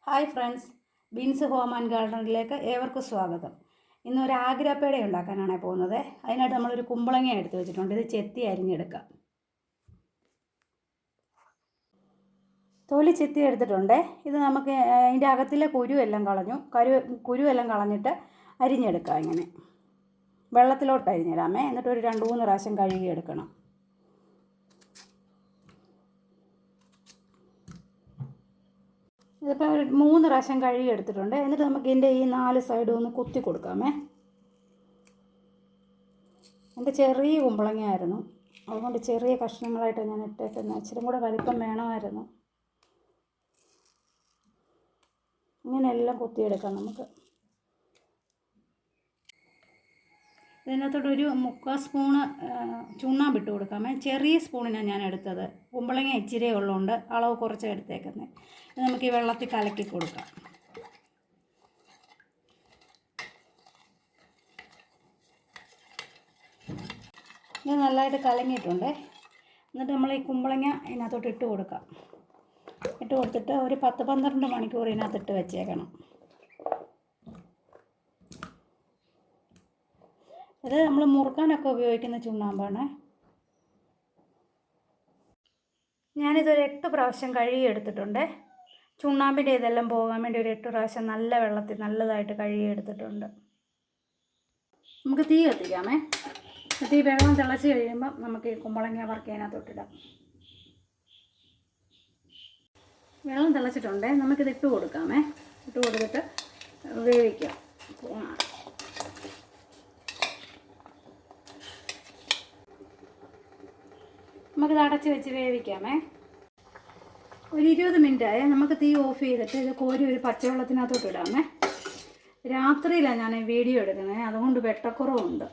Hi friends, beans home and ഗാർഡനിലേക്ക് ഏവർക്കും സ്വാഗതം. ഇന്നൊരു ആഗ്രാപ്പേട ഉണ്ടാക്കാനാണ് പോകുന്നത്. അതിനായിട്ട് നമ്മളൊരു കുമ്പളങ്ങ എടുത്ത് വെച്ചിട്ടുണ്ട്. ഇത് ചെത്തി അരിഞ്ഞെടുക്കാം. തൊലി ചെത്തി എടുത്തിട്ടുണ്ട്. ഇത് നമുക്ക് അതിൻ്റെ അകത്തിലെ കുരുവെല്ലാം കളഞ്ഞിട്ട് അരിഞ്ഞെടുക്കാം. ഇങ്ങനെ വെള്ളത്തിലോട്ട് അരിഞ്ഞിടാമേ. എന്നിട്ട് ഒരു 2-3 പ്രാവശ്യം കഴുകിയെടുക്കണം. ഇതിപ്പോൾ 3 പ്രാവശ്യം കഴുകി എടുത്തിട്ടുണ്ട്. എന്നിട്ട് നമുക്ക് ഇതിൻ്റെ ഈ 4 സൈഡും ഒന്ന് കുത്തി കൊടുക്കാമേ. എൻ്റെ ചെറിയ കുമ്പളങ്ങയായിരുന്നു, അതുകൊണ്ട് ചെറിയ കഷ്ണങ്ങളായിട്ട് ഞാൻ ഇട്ടേക്കുന്നത്. ഇച്ചിരി കൂടെ വലിപ്പം വേണമായിരുന്നു. ഇങ്ങനെ എല്ലാം കുത്തിയെടുക്കാം നമുക്ക്. ഇതിനകത്തോട്ടൊരു 3/4 സ്പൂണ് ചുണ്ണാമ്പ് ഇട്ട് കൊടുക്കാമേ. ചെറിയ സ്പൂണിനാണ് ഞാൻ എടുത്തത്. കുമ്പളങ്ങ ഇച്ചിരി ഉള്ളതുകൊണ്ട് അളവ് കുറച്ച് എടുത്തേക്കുന്നത്. ഇത് നമുക്ക് ഈ വെള്ളത്തിൽ കലക്കി കൊടുക്കാം. ഇത് നല്ലതായിട്ട് കലങ്ങിയിട്ടുണ്ട്. എന്നിട്ട് നമ്മൾ ഈ കുമ്പളങ്ങ ഇതിനകത്തോട്ട് ഇട്ട് കൊടുക്കാം. ഇട്ട് കൊടുത്തിട്ട് ഒരു 10-12 മണിക്കൂർ ഇതിനകത്തിട്ട് വെച്ചേക്കണം. ഇത് നമ്മൾ മുറുക്കാനൊക്കെ ഉപയോഗിക്കുന്ന ചുണ്ണാമ്പാണ്. ഞാനിതൊരു 8 പ്രാവശ്യം കഴുകി എടുത്തിട്ടുണ്ട്. ചുണ്ണാമ്പിൻ്റെ ഇതെല്ലാം പോകാൻ വേണ്ടി ഒരു 8 പ്രാവശ്യം നല്ല വെള്ളത്തിൽ നല്ലതായിട്ട് കഴുകി എടുത്തിട്ടുണ്ട്. നമുക്ക് തീ കത്തിക്കാമേ. തീ വെള്ളം തിളച്ച് കഴിയുമ്പോൾ നമുക്ക് ഈ കുമ്പളങ്ങ വറുക്കതിനകത്തോട്ടിടാം. വെള്ളം തിളച്ചിട്ടുണ്ട്. നമുക്കിത് ഇട്ട് കൊടുക്കാമേ. ഇട്ട് കൊടുത്തിട്ട് വേവിക്കാം. നമുക്കിത് അടച്ച് വെച്ച് വേവിക്കാമേ. ഒരു 20 മിനിറ്റായി. നമുക്ക് തീ ഓഫ് ചെയ്തിട്ട് ഇത് കോരി ഒരു പച്ചവെള്ളത്തിനകത്തോട്ട് ഇടാമേ. രാത്രിയിലാണ് ഞാൻ വീഡിയോ എടുക്കുന്നത്, അതുകൊണ്ട് വെട്ടക്കുറവുണ്ട്.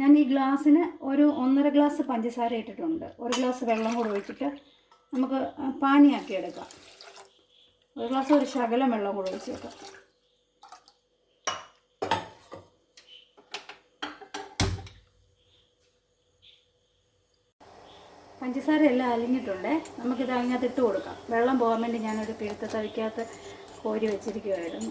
ഞാൻ ഈ ഗ്ലാസ്സിന് ഒരു 1.5 ഗ്ലാസ് പഞ്ചസാര ഇട്ടിട്ടുണ്ട്. 1 ഗ്ലാസ് വെള്ളം കൂടെ ഒഴിച്ചിട്ട് നമുക്ക് പാനിയാക്കി എടുക്കാം. 1 ഗ്ലാസ് ഒരു ശകലം വെള്ളം കൂടെ ഒഴിച്ചേക്കാം. പഞ്ചസാര എല്ലാം അലിഞ്ഞിട്ടുണ്ട്. നമുക്കിത് അതിനകത്ത് ഇട്ട് കൊടുക്കാം. വെള്ളം പോകാൻ വേണ്ടി ഞാനൊരു പിഴുത്ത തവിക്കകത്ത് കോരി വെച്ചിരിക്കുമായിരുന്നു.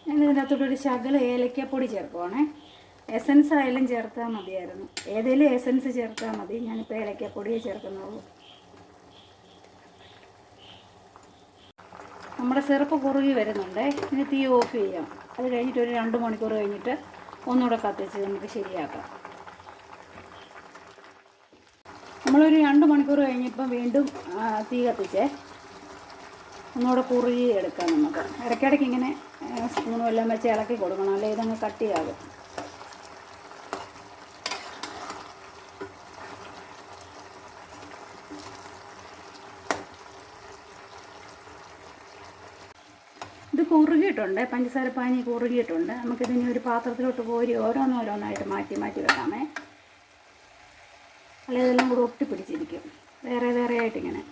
ഞാൻ ഇതിനകത്തോട്ടൊരു ശകലം ഏലക്കപ്പൊടി ചേർക്കുവാണേ. എസൻസ് ആയാലും ചേർത്താൽ മതിയായിരുന്നു. ഏതെങ്കിലും എസൻസ് ചേർത്താൽ മതി. ഞാനിപ്പോൾ ഏലക്കപ്പൊടിയേ ചേർക്കുന്നുള്ളൂ. നമ്മുടെ സിറപ്പ് കുറുകി വരുന്നുണ്ട്. ഇനി തീ ഓഫ് ചെയ്യാം. അത് കഴിഞ്ഞിട്ട് ഒരു 2 മണിക്കൂർ കഴിഞ്ഞിട്ട് ഒന്നുകൂടെ കത്തിച്ച് നമുക്ക് ശരിയാക്കാം. നമ്മളൊരു 2 മണിക്കൂർ കഴിഞ്ഞപ്പോൾ വീണ്ടും തീ കത്തിച്ച് ഒന്നുകൂടെ കുറുകി എടുക്കാം. നമുക്ക് ഇടയ്ക്കിടയ്ക്ക് ഇങ്ങനെ സ്പൂണും എല്ലാം വെച്ച് ഇളക്കി കൊടുക്കണം, അല്ലെ ഇതങ്ങ് കട്ടിയാകും. ഇത് കുറുകിയിട്ടുണ്ട്. പഞ്ചസാര പാനി കുറുകിയിട്ടുണ്ട്. നമുക്കിതിനി ഒരു പാത്രത്തിലോട്ട് കോരി ഓരോന്നോരോന്നായിട്ട് മാറ്റി വെക്കാമേ. അല്ലെങ്കിൽ ഇതെല്ലാം കൂടെ ഒട്ടിപ്പിടിച്ചിരിക്കും വേറെ ആയിട്ടിങ്ങനെ.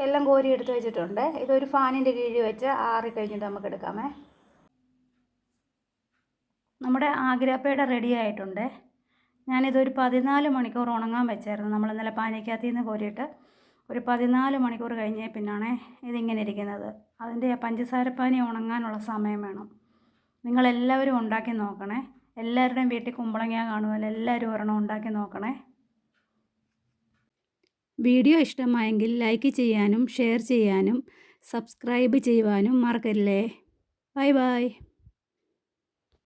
എല്ലാം കോരി എടുത്ത് വെച്ചിട്ടുണ്ട്. ഇതൊരു ഫാനിൻ്റെ കീഴിൽ വെച്ച് ആറിക്കഴിഞ്ഞിട്ട് നമുക്ക് എടുക്കാമേ. നമ്മുടെ ആഗ്രാപ്പേട റെഡി ആയിട്ടുണ്ട്. ഞാനിതൊരു 14 മണിക്കൂർ ഉണങ്ങാൻ വെച്ചായിരുന്നു. നമ്മൾ ഇന്നലെ പാനിക്കകത്തിൽ നിന്ന് കോരിയിട്ട് ഒരു 14 മണിക്കൂർ കഴിഞ്ഞേ പിന്നാണ് ഇതിങ്ങനെ ഇരിക്കുന്നത്. അതിൻ്റെ പഞ്ചസാരപ്പാനി ഉണങ്ങാനുള്ള സമയം വേണം. നിങ്ങളെല്ലാവരും ഉണ്ടാക്കി നോക്കണേ. എല്ലാവരുടെയും വീട്ടിൽ കുമ്പളങ്ങ കാണുമല്ലോ, എല്ലാവരും ഒരെണ്ണം ഉണ്ടാക്കി നോക്കണേ. വീഡിയോ ഇഷ്ടമായെങ്കിൽ ലൈക്ക് ചെയ്യാനും ഷെയർ ചെയ്യാനും സബ്സ്ക്രൈബ് ചെയ്യുവാനും മറക്കല്ലേ. Bye bye.